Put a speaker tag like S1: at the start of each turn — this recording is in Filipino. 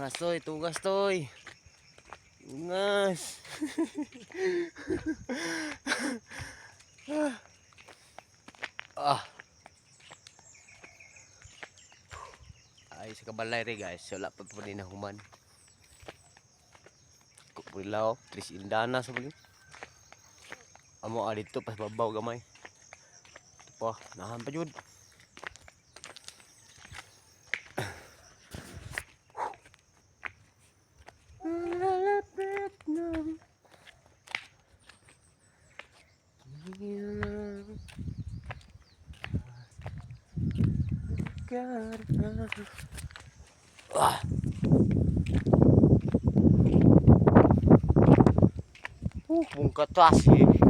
S1: Tugas toy. Tugas. Ah. Ay sa kabalay re guys, wala pa po din human. Kupilaw, tris indana sa bagay. Amo dito pas babaw gamay. Ito pa, nahan pa jud. Lalapit na. Ah. Bungkat tas eh.